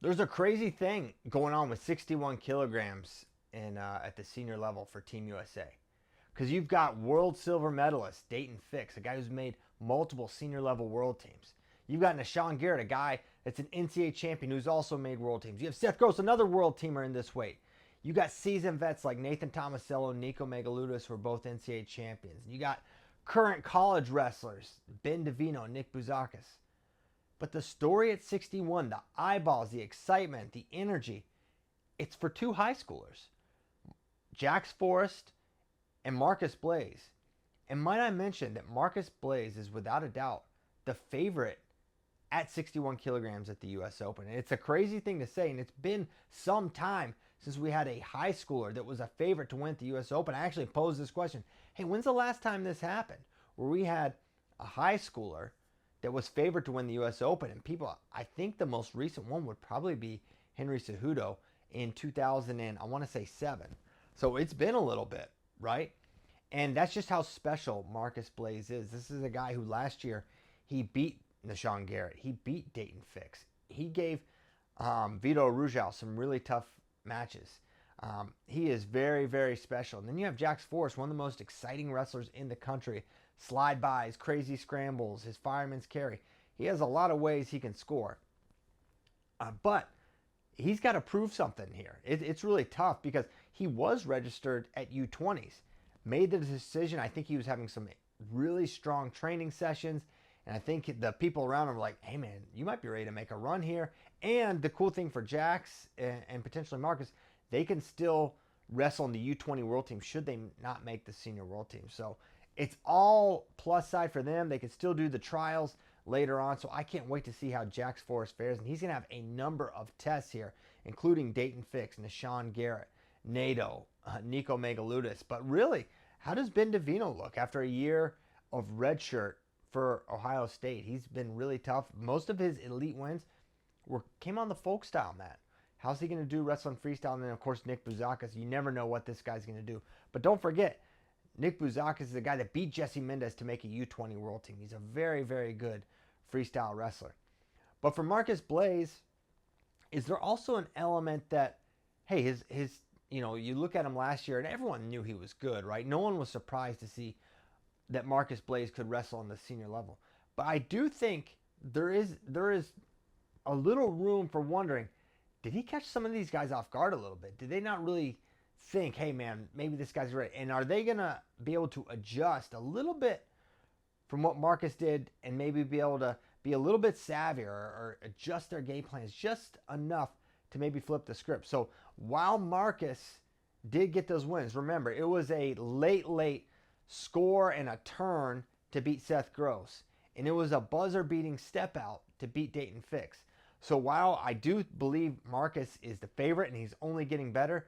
There's a crazy thing going on with 61 kilograms in at the senior level for Team USA. Because you've got world silver medalist Dayton Fix, a guy who's made multiple senior level world teams. You've got Nashawn Garrett, a guy that's an NCAA champion who's also made world teams. You have Seth Gross, another world teamer in this weight. You got seasoned vets like Nathan Tomasello and Nico Megaludis, who are both NCAA champions. You got current college wrestlers, Ben DeVino and Nick Bouzakis. But the story at 61, the eyeballs, the excitement, the energy, it's for two high schoolers, Jax Forrest and Marcus Blaze. And might I mention that Marcus Blaze is without a doubt the favorite at 61 kilograms at the U.S. Open. And it's a crazy thing to say, and it's been some time since we had a high schooler that was a favorite to win at the U.S. Open. I actually posed this question, hey, when's the last time this happened? Where we had a high schooler that was favored to win the U.S. Open. And people, I think the most recent one would probably be Henry Cejudo in 2000 and I want to say 7. So it's been a little bit, right? And that's just how special Marcus Blaze is. This is a guy who last year, he beat Nashawn Garrett. He beat Dayton Fix. He gave Vito Arujau some really tough matches. He is very, very special. And then you have Jax Forrest, one of the most exciting wrestlers in the country. Slide bys, crazy scrambles, his fireman's carry. He has a lot of ways he can score. But he's got to prove something here. It's really tough because he was registered at U20s. Made the decision. I think he was having some really strong training sessions. And I think the people around him were like, hey, man, you might be ready to make a run here. And the cool thing for Jax and potentially Marcus, they can still wrestle in the U20 World Team should they not make the Senior World Team. So it's all plus side for them. They can still do the trials later on. So I can't wait to see how Jax Forrest fares. And he's going to have a number of tests here, including Dayton Fix, Nashawn Garrett, NATO, Nico Megaludis. But really, how does Ben DeVino look after a year of redshirt for Ohio State? He's been really tough. Most of his elite wins came on the folk style mat. How's he going to do wrestling freestyle? And then, of course, Nick Bouzakis. You never know what this guy's going to do. But don't forget, Nick Bouzakis is the guy that beat Jesse Mendez to make a U20 World Team. He's a very, very good freestyle wrestler. But for Marcus Blaze, is there also an element that, hey, his you look at him last year and everyone knew he was good, right? No one was surprised to see that Marcus Blaze could wrestle on the senior level. But I do think there is a little room for wondering, did he catch some of these guys off guard a little bit? Did they not really think, hey man, maybe this guy's ready? And are they going to be able to adjust a little bit from what Marcus did and maybe be able to be a little bit savvier or adjust their game plans just enough to maybe flip the script? So while Marcus did get those wins, remember, it was a late score and a turn to beat Seth Gross. And it was a buzzer-beating step out to beat Dayton Fix. So while I do believe Marcus is the favorite and he's only getting better,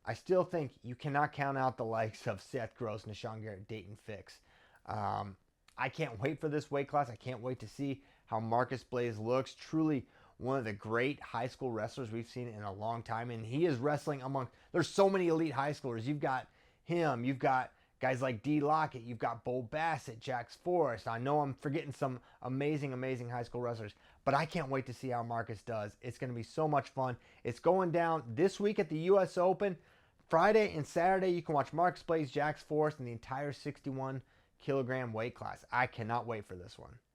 I still think you cannot count out the likes of Seth Gross, Nashawn Garrett, Dayton Fix. I can't wait for this weight class. I can't wait to see how Marcus Blaze looks. Truly one of the great high school wrestlers we've seen in a long time. And he is wrestling among, there's so many elite high schoolers. You've got him, you've got guys like D. Lockett, you've got Bo Bassett, Jax Forrest. I know I'm forgetting some amazing, amazing high school wrestlers, but I can't wait to see how Marcus does. It's going to be so much fun. It's going down this week at the U.S. Open. Friday and Saturday, you can watch Marcus Blaze, Jax Forrest, and the entire 61 kilogram weight class. I cannot wait for this one.